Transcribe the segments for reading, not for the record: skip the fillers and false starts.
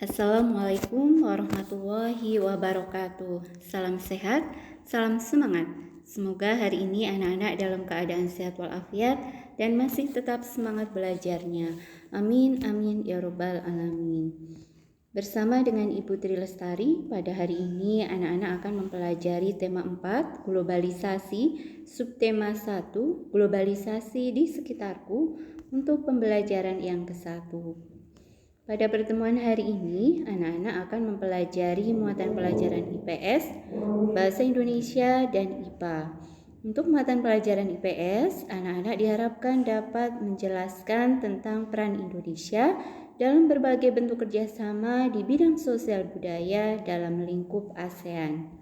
Assalamualaikum warahmatullahi wabarakatuh. Salam sehat, salam semangat. Semoga hari ini anak-anak dalam keadaan sehat walafiat dan masih tetap semangat belajarnya. Amin, amin, ya robbal alamin. Bersama dengan Ibu Tri Lestari, pada hari ini anak-anak akan mempelajari tema 4, globalisasi, subtema 1, globalisasi di sekitarku, untuk pembelajaran yang ke-1. Pada pertemuan hari ini, anak-anak akan mempelajari muatan pelajaran IPS, Bahasa Indonesia, dan IPA. Untuk muatan pelajaran IPS, anak-anak diharapkan dapat menjelaskan tentang peran Indonesia dalam berbagai bentuk kerjasama di bidang sosial budaya dalam lingkup ASEAN.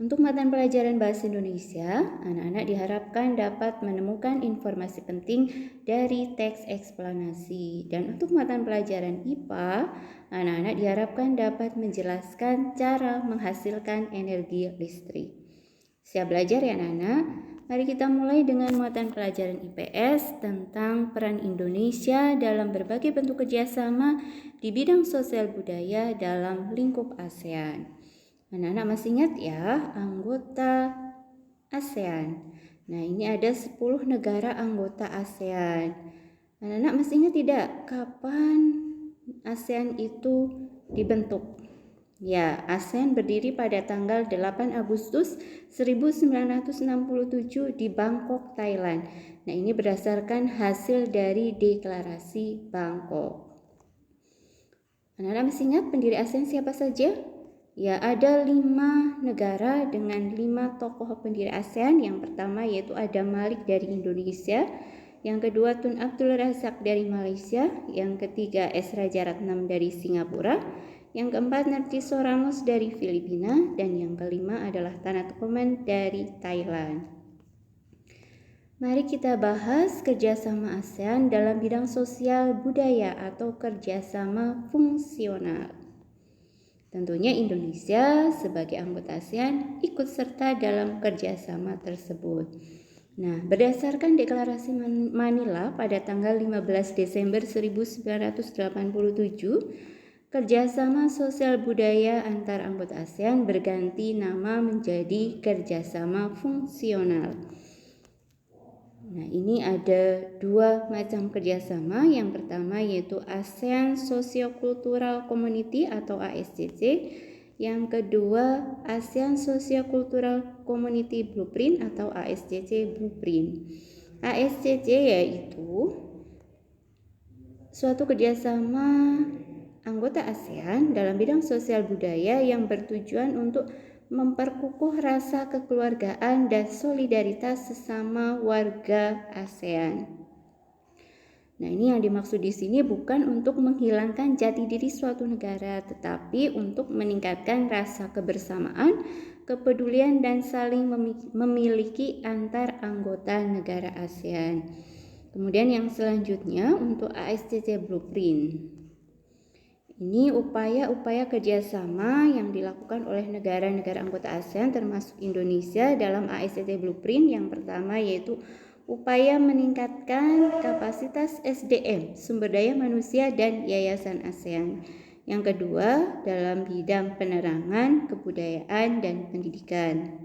Untuk mata pelajaran Bahasa Indonesia, anak-anak diharapkan dapat menemukan informasi penting dari teks eksplanasi. Dan untuk mata pelajaran IPA, anak-anak diharapkan dapat menjelaskan cara menghasilkan energi listrik. Siap belajar ya anak-anak? Mari kita mulai dengan muatan pelajaran IPS tentang peran Indonesia dalam berbagai bentuk kerjasama di bidang sosial budaya dalam lingkup ASEAN. Anak-anak masih ingat ya, anggota ASEAN. Nah, ini ada 10 negara anggota ASEAN. Anak-anak masih ingat tidak kapan ASEAN itu dibentuk? Ya, ASEAN berdiri pada tanggal 8 Agustus 1967 di Bangkok, Thailand. Nah, ini berdasarkan hasil dari deklarasi Bangkok. Anak-anak masih ingat pendiri ASEAN siapa saja? Ya, ada 5 negara dengan 5 tokoh pendiri ASEAN. Yang pertama yaitu Adam Malik dari Indonesia, yang kedua Tun Abdul Razak dari Malaysia, yang ketiga S. Rajaratnam dari Singapura, yang keempat Narciso Ramos dari Filipina, dan yang kelima adalah Tanato Komen dari Thailand. Mari kita bahas kerjasama ASEAN dalam bidang sosial budaya atau kerjasama fungsional. Tentunya Indonesia sebagai anggota ASEAN ikut serta dalam kerjasama tersebut. Nah, berdasarkan deklarasi Manila pada tanggal 15 Desember 1987, kerjasama sosial budaya antar anggota ASEAN berganti nama menjadi kerjasama fungsional. Nah, ini ada 2 macam kerjasama. Yang pertama yaitu ASEAN Sociocultural Community atau ASCC. Yang kedua ASEAN Sociocultural Community Blueprint atau ASCC Blueprint. ASCC yaitu suatu kerjasama anggota ASEAN dalam bidang sosial budaya yang bertujuan untuk memperkukuh rasa kekeluargaan dan solidaritas sesama warga ASEAN. Nah, ini yang dimaksud di sini bukan untuk menghilangkan jati diri suatu negara, tetapi untuk meningkatkan rasa kebersamaan, kepedulian, dan saling memiliki antar anggota negara ASEAN. Kemudian yang selanjutnya untuk ASCC Blueprint. Ini upaya-upaya kerjasama yang dilakukan oleh negara-negara anggota ASEAN termasuk Indonesia dalam ASCC Blueprint. Yang pertama yaitu upaya meningkatkan kapasitas SDM, sumber daya manusia dan yayasan ASEAN. Yang kedua dalam bidang penerangan, kebudayaan, dan pendidikan.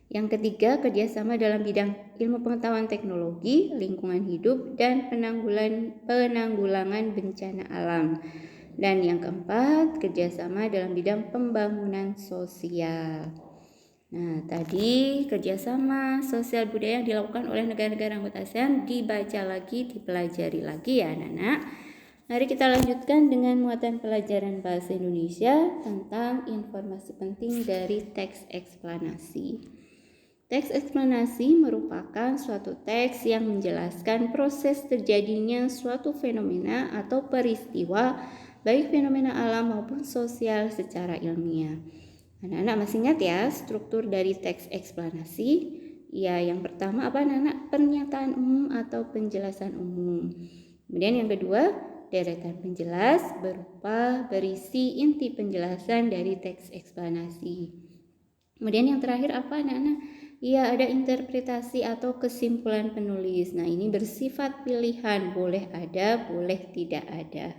Yang ketiga kerjasama dalam bidang ilmu pengetahuan teknologi, lingkungan hidup, dan penanggulangan bencana alam. Dan yang keempat, kerjasama dalam bidang pembangunan sosial. Nah, tadi kerjasama sosial budaya yang dilakukan oleh negara-negara anggota ASEAN dibaca lagi, dipelajari lagi ya anak-anak. Mari kita lanjutkan dengan muatan pelajaran Bahasa Indonesia tentang informasi penting dari teks eksplanasi. Teks eksplanasi merupakan suatu teks yang menjelaskan proses terjadinya suatu fenomena atau peristiwa, baik fenomena alam maupun sosial secara ilmiah. Anak-anak masih ingat ya struktur dari teks eksplanasi? Ya, yang pertama apa anak-anak? Pernyataan umum atau penjelasan umum. Kemudian yang kedua, deretan penjelas berupa berisi inti penjelasan dari teks eksplanasi. Kemudian yang terakhir apa anak-anak? Ya, ada interpretasi atau kesimpulan penulis. Nah, ini bersifat pilihan, boleh ada, boleh tidak ada.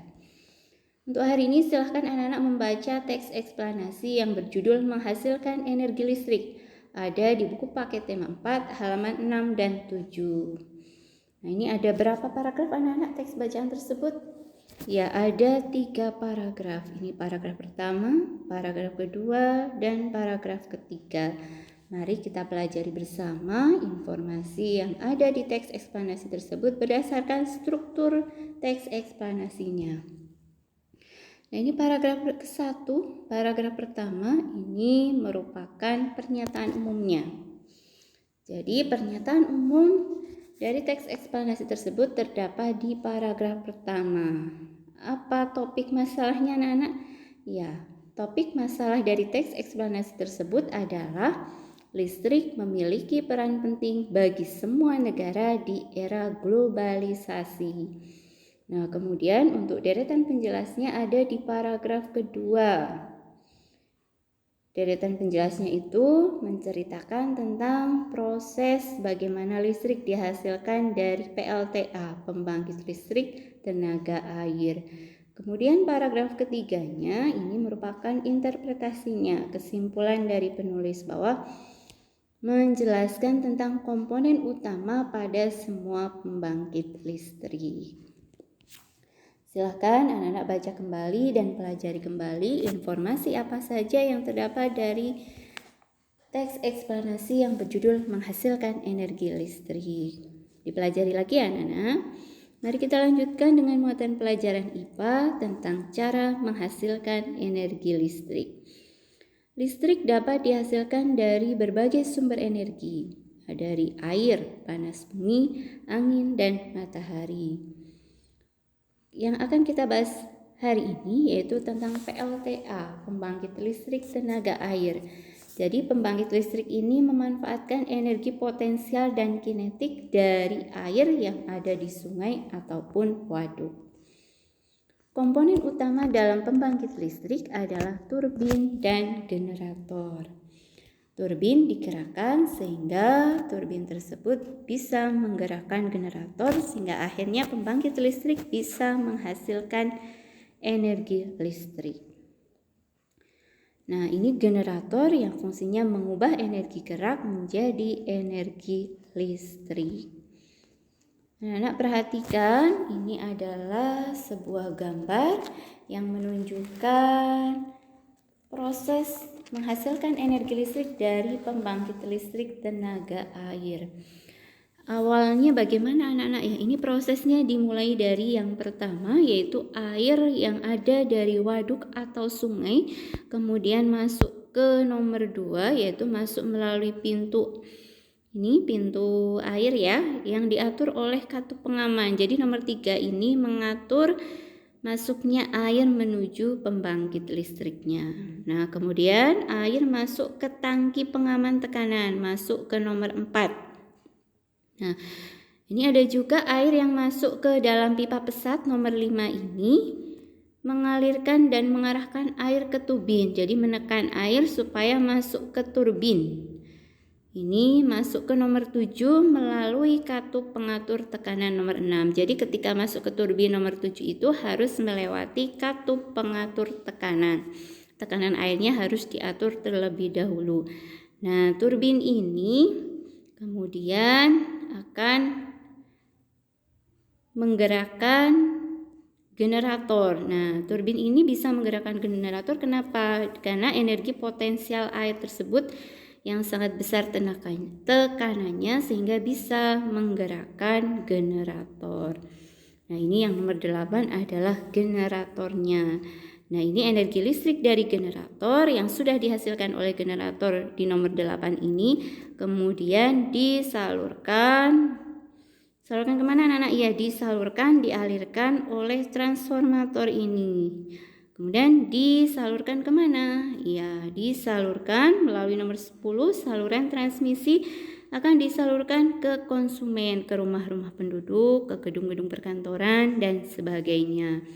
Untuk hari ini silahkan anak-anak membaca teks eksplanasi yang berjudul Menghasilkan Energi Listrik. Ada di buku paket tema 4 halaman 6 dan 7. Nah, ini ada berapa paragraf anak-anak teks bacaan tersebut? Ya, ada 3 paragraf. Ini paragraf pertama, paragraf kedua, dan paragraf ketiga. Mari kita pelajari bersama informasi yang ada di teks eksplanasi tersebut berdasarkan struktur teks eksplanasinya. Nah, ini paragraf ke-1, paragraf pertama ini merupakan pernyataan umumnya. Jadi pernyataan umum dari teks eksplanasi tersebut terdapat di paragraf pertama. Apa topik masalahnya anak-anak? Ya, topik masalah dari teks eksplanasi tersebut adalah listrik memiliki peran penting bagi semua negara di era globalisasi. Nah, kemudian untuk deretan penjelasnya ada di paragraf kedua. Deretan penjelasnya itu menceritakan tentang proses bagaimana listrik dihasilkan dari PLTA, pembangkit listrik tenaga air. Kemudian paragraf ketiganya ini merupakan interpretasinya, kesimpulan dari penulis bahwa menjelaskan tentang komponen utama pada semua pembangkit listrik. Silahkan anak-anak baca kembali dan pelajari kembali informasi apa saja yang terdapat dari teks eksplanasi yang berjudul Menghasilkan Energi Listrik. Dipelajari lagi anak-anak. Mari kita lanjutkan dengan muatan pelajaran IPA tentang cara menghasilkan energi listrik. Listrik dapat dihasilkan dari berbagai sumber energi, dari air, panas bumi, angin, dan matahari. Yang akan kita bahas hari ini yaitu tentang PLTA, pembangkit listrik tenaga air. Jadi pembangkit listrik ini memanfaatkan energi potensial dan kinetik dari air yang ada di sungai ataupun waduk. Komponen utama dalam pembangkit listrik adalah turbin dan generator. Turbin digerakkan sehingga turbin tersebut bisa menggerakkan generator sehingga akhirnya pembangkit listrik bisa menghasilkan energi listrik. Nah, ini generator yang fungsinya mengubah energi gerak menjadi energi listrik. Anak-anak perhatikan, ini adalah sebuah gambar yang menunjukkan proses menghasilkan energi listrik dari pembangkit listrik tenaga air. Awalnya bagaimana anak-anak ya? Ini prosesnya dimulai dari yang pertama yaitu air yang ada dari waduk atau sungai, kemudian masuk ke nomor 2 yaitu masuk melalui pintu. Ini pintu air ya yang diatur oleh katup pengaman. Jadi nomor 3 ini mengatur masuknya air menuju pembangkit listriknya. Nah, kemudian air masuk ke tangki pengaman tekanan, masuk ke nomor 4. Nah, ini ada juga air yang masuk ke dalam pipa pesat nomor 5 ini mengalirkan dan mengarahkan air ke turbin. Jadi menekan air supaya masuk ke turbin. Ini masuk ke nomor 7 melalui katup pengatur tekanan nomor 6. Jadi ketika masuk ke turbin nomor 7 itu harus melewati katup pengatur tekanan. Tekanan airnya harus diatur terlebih dahulu. Nah, turbin ini kemudian akan menggerakkan generator. Nah, turbin ini bisa menggerakkan generator. Kenapa? Karena energi potensial air tersebut yang sangat besar tekanannya sehingga bisa menggerakkan generator. Nah, ini yang nomor 8 adalah generatornya. Nah, ini energi listrik dari generator yang sudah dihasilkan oleh generator di nomor 8 ini kemudian disalurkan kemana anak-anak? Ya, dialirkan oleh transformator ini. Kemudian disalurkan kemana? Ya, disalurkan melalui nomor 10, saluran transmisi akan disalurkan ke konsumen, ke rumah-rumah penduduk, ke gedung-gedung perkantoran, dan sebagainya.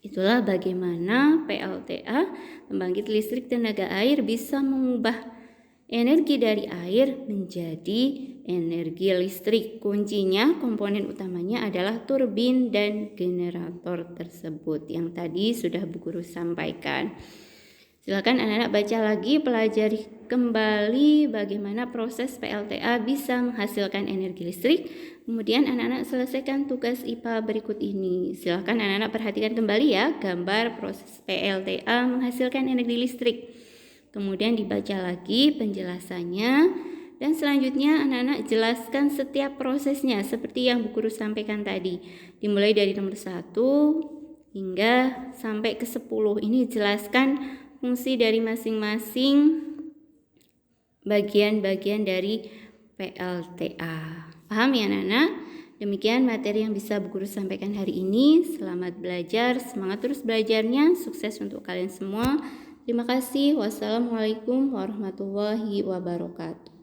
Itulah bagaimana PLTA, pembangkit listrik tenaga air, bisa mengubah energi dari air menjadi energi listrik. Kuncinya, komponen utamanya adalah turbin dan generator tersebut yang tadi sudah Bu Guru sampaikan. Silakan anak-anak baca lagi, pelajari kembali bagaimana proses PLTA bisa menghasilkan energi listrik. Kemudian anak-anak selesaikan tugas IPA berikut ini. Silakan anak-anak perhatikan kembali ya gambar proses PLTA menghasilkan energi listrik. Kemudian dibaca lagi penjelasannya. Dan selanjutnya anak-anak jelaskan setiap prosesnya seperti yang Bu Guru sampaikan tadi. Dimulai dari nomor 1 hingga sampai ke 10. Ini jelaskan fungsi dari masing-masing bagian-bagian dari PLTA. Paham ya anak-anak? Demikian materi yang bisa Bu Guru sampaikan hari ini. Selamat belajar, semangat terus belajarnya, sukses untuk kalian semua. Terima kasih. Wassalamualaikum warahmatullahi wabarakatuh.